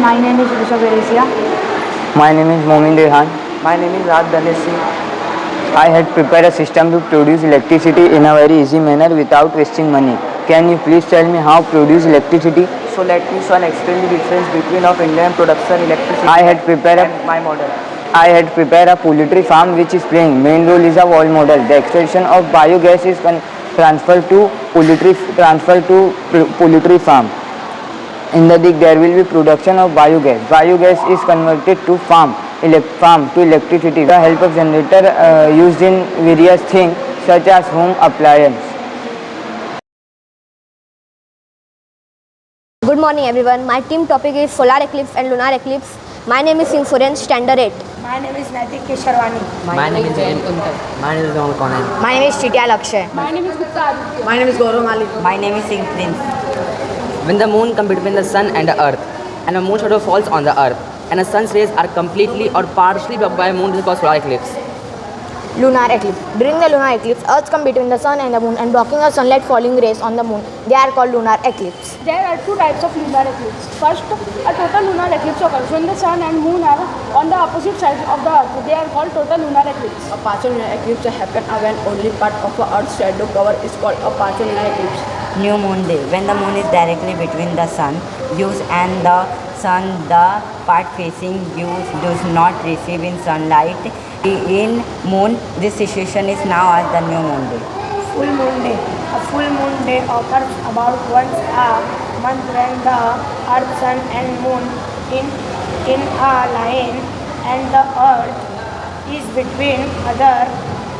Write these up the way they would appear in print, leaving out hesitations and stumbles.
My name is Rishabh Eresia. My name is Momin Rehan. My name is Raj Danesh Singh. I had prepared a system to produce electricity in a very easy manner without wasting money. Can you please tell me how to produce electricity? So let me son explain the difference between of Indian production electricity I had prepared and my model. I had prepared a poultry farm which is playing main role is a wall model. The extraction of biogas is transferred to poultry farm. In the dig there will be production of biogas. Biogas is converted to farm to electricity with the help of generator used in various things such as home appliance. Good morning everyone. My team topic is solar eclipse and lunar eclipse. My name is Sinfuren, standard 8. My name is Naitik Kesharwani. My name is Jain Kuntal. My name is Ramal Conan. My name is Chitya Lakshay. My name is Gupta. My name is Gaurav Malik. My name is Singh Prince. When the moon comes between the sun and the earth, and a moon shadow falls on the earth, and the sun's rays are completely or partially blocked by moon, this is called solar eclipse. Lunar eclipse. During the lunar eclipse, Earth comes between the sun and the moon and blocking the sunlight falling rays on the moon. They are called lunar eclipse. There are two types of lunar eclipse. First, a total lunar eclipse occurs when the sun and moon are on the opposite sides of the earth. They are called total lunar eclipse. A partial lunar eclipse happens when only part of the Earth's shadow cover is called a partial lunar eclipse. New moon day. When the moon is directly between the sun, views and the sun, the part facing views does not receive in sunlight. In moon, this situation is now as the new moon day. Full moon day. A full moon day occurs about once a month when the earth, sun and moon in a line and the earth is between other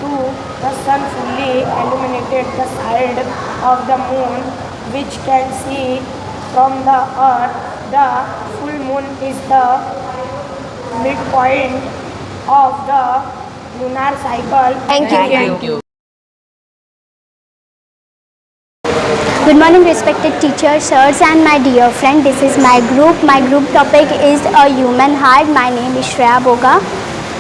two. The sun fully illuminated the side of the moon which can see from the earth. The full moon is the midpoint of the lunar cycle. Thank you. Good morning respected teachers, sirs and my dear friend. This is my group. My group topic is a human heart. My name is Shreya Boga.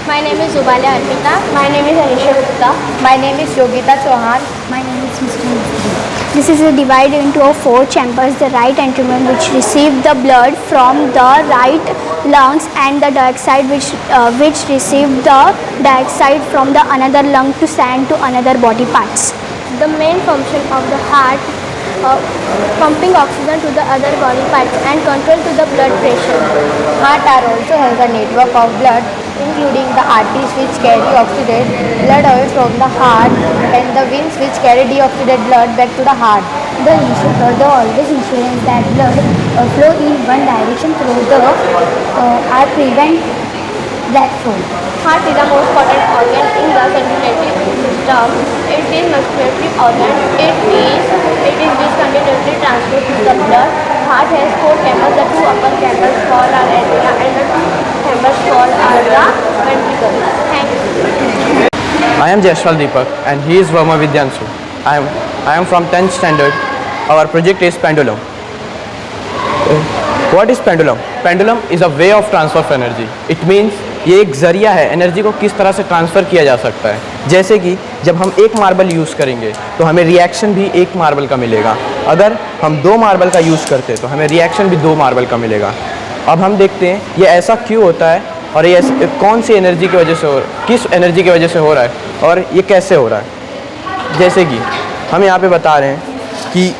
My name is Zubalia Arpita. My name is Anisha Gupta. My name is Yogita Chauhan. My name is Mr. This is divided into four chambers. The right ventricle which receive the blood from the right lungs and the dioxide which receive the dioxide from the another lung to send to another body parts. The main function of the heart pumping oxygen to the other body parts and control to the blood pressure. Heart also has a network of blood including the arteries which carry oxygenated blood away from the heart and the veins which carry deoxygenated blood back to the heart. The always ensures that blood flow in one direction through the heart prevent blood flow. Heart is the most important organ in the circulatory system. It is muscular organ. It is which continuously transports the blood. Heart has four chambers. The two upper chambers called are atria and the two chambers called are the ventricles. Thank you. I am Jaishwal Deepak and he is Verma Vidyanshu. I am from 10th standard. Our project is pendulum. What is pendulum? Pendulum is a way of transfer of energy. It means ये एक ज़रिया है energy को किस तरह से transfer किया जा सकता है। जैसे कि जब हम एक मार्बल यूज़ करेंगे तो हमें रिएक्शन भी एक मार्बल का मिलेगा। अगर हम दो मार्बल का यूज़ करते हैं तो हमें रिएक्शन भी दो मार्बल का मिलेगा। अब हम देखते हैं ये ऐसा क्यों होता है और ये कौन सी एनर्जी की वजह से किस एनर्जी की वजह से हो रहा है और ये कैसे हो रहा है। जैसे कि हम यहाँ पे बता रहे हैं कि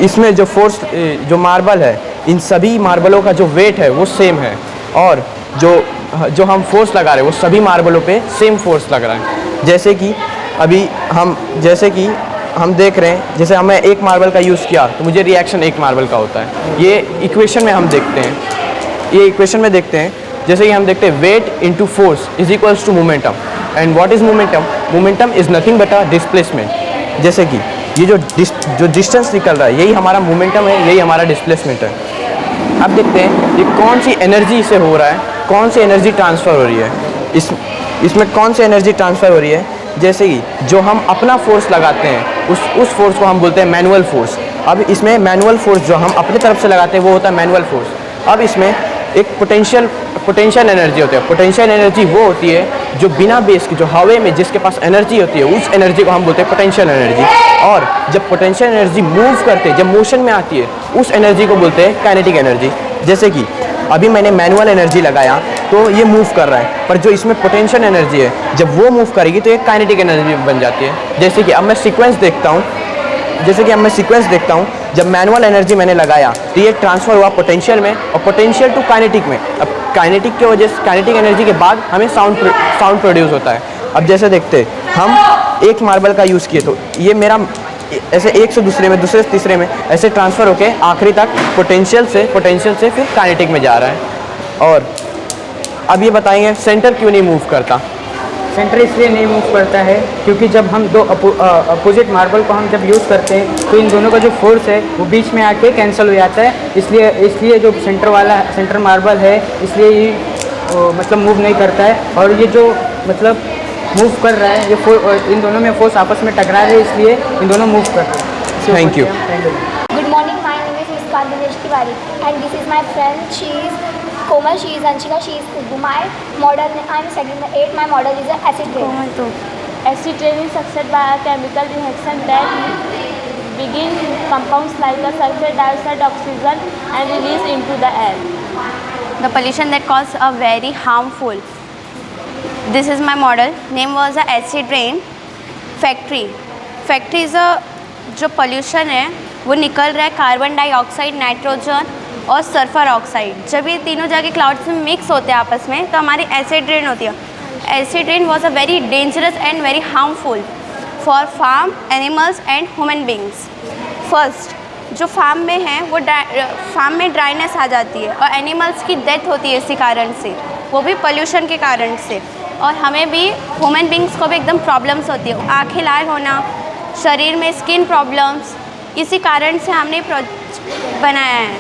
इसमें जो फोर्स जो मार्बल है इन सभी मार्बलों का जो वेट है वो सेम है और जो हम फोर्स लगा रहे हैं वो सभी मार्बलों पे सेम फोर्स लग रहा है। जैसे कि अभी हम देख रहे हैं जैसे हमें एक मार्बल का यूज़ किया तो मुझे रिएक्शन एक मार्बल का होता है। ये इक्वेशन में हम देखते हैं जैसे कि हम देखते हैं weight into force is equals to momentum and what is momentum. Momentum is nothing but a displacement. जैसे कि ये जो डिस्टेंस निकल रहा है यही हमारा मोमेंटम है, यही हमारा डिस्प्लेसमेंट है। अब देखते हैं ये कौन सी एनर्जी से हो रहा है, कौन सी एनर्जी ट्रांसफ़र हो रही है। इसमें कौन सी एनर्जी ट्रांसफ़र हो रही है। जैसे कि जो हम अपना फोर्स लगाते हैं उस फोर्स को हम बोलते हैं मैनुअल फोर्स। अब इसमें मैनुअल फोर्स जो हम अपनी तरफ से लगाते हैं वो होता है मैनुअल फोर्स। अब इसमें एक पोटेंशियल एनर्जी होती है। पोटेंशियल एनर्जी वो होती है जो बिना बेस की जो हवा में जिसके पास एनर्जी होती है उस एनर्जी को हम बोलते हैं पोटेंशियल एनर्जी। और जब पोटेंशियल एनर्जी मूव करते हैं जब मोशन में आती है उस एनर्जी को बोलते हैं काइनेटिक एनर्जी। जैसे कि अभी मैंने मैनुअल एनर्जी लगाया तो ये मूव कर रहा है, पर जो इसमें पोटेंशियल एनर्जी है जब वो मूव करेगी तो एक काइनेटिक एनर्जी बन जाती है। जैसे कि अब मैं सीक्वेंस देखता हूँ, जब मैनुअल एनर्जी मैंने लगाया तो ये ट्रांसफ़र हुआ पोटेंशियल में और पोटेंशियल टू काइनेटिक में। अब काइनेटिक के वजह से काइनेटिक एनर्जी के बाद हमें साउंड प्रोड्यूस होता है। अब जैसे देखते हम एक मार्बल का यूज़ किए तो ये मेरा ऐसे एक से दूसरे में, दूसरे से तीसरे में ऐसे ट्रांसफ़र होके आखिरी तक पोटेंशियल से फिर काइनेटिक में जा रहा है। और अब ये बताएंगे सेंटर क्यों नहीं मूव करता। सेंटर इसलिए नहीं मूव करता है क्योंकि जब हम दो अपोजिट मार्बल को हम जब यूज़ करते हैं तो इन दोनों का जो फोर्स है वो बीच में आके कैंसिल हो जाता है। इसलिए जो सेंटर मार्बल है इसलिए ये मतलब मूव नहीं करता है। और ये जो मतलब मूव कर रहा है ये इन दोनों में फोर्स आपस में टकरा रहे हैं, इसलिए इन दोनों मूव कर रहे हैं। Thank you. Good morning, my name is Ms. Padmanesh Tiwari and this is my friend. She is Komal, she is Anshika, she is Kubu. My model, I am studying the 8th, my model is an acid rain. Acid rain is succeeded by a chemical reaction that begin compounds like a sulfur dioxide, oxygen and release into the air. The pollution that cause a very harmful. This is my model. Name was a acid rain. Factory is a जो pollution है वो निकल रहा है carbon dioxide, nitrogen और sulphur oxide. जब ये तीनों जाके क्लाउड्स में मिक्स होते हैं आपस में तो हमारी एसिड रेन होती है। Acid rain was a very dangerous and very harmful for farm animals and human beings. First जो फार्म में है वो फार्म में ड्राइनेस आ जाती है और एनिमल्स की डेथ होती है इसी कारण से, वो भी पोल्यूशन के कारण से। और हमें भी ह्यूमन बींग्स को भी एकदम प्रॉब्लम्स होती है, आँखें लाल होना, शरीर में स्किन प्रॉब्लम्स, इसी कारण से हमने प्रोजेक्ट बनाया है।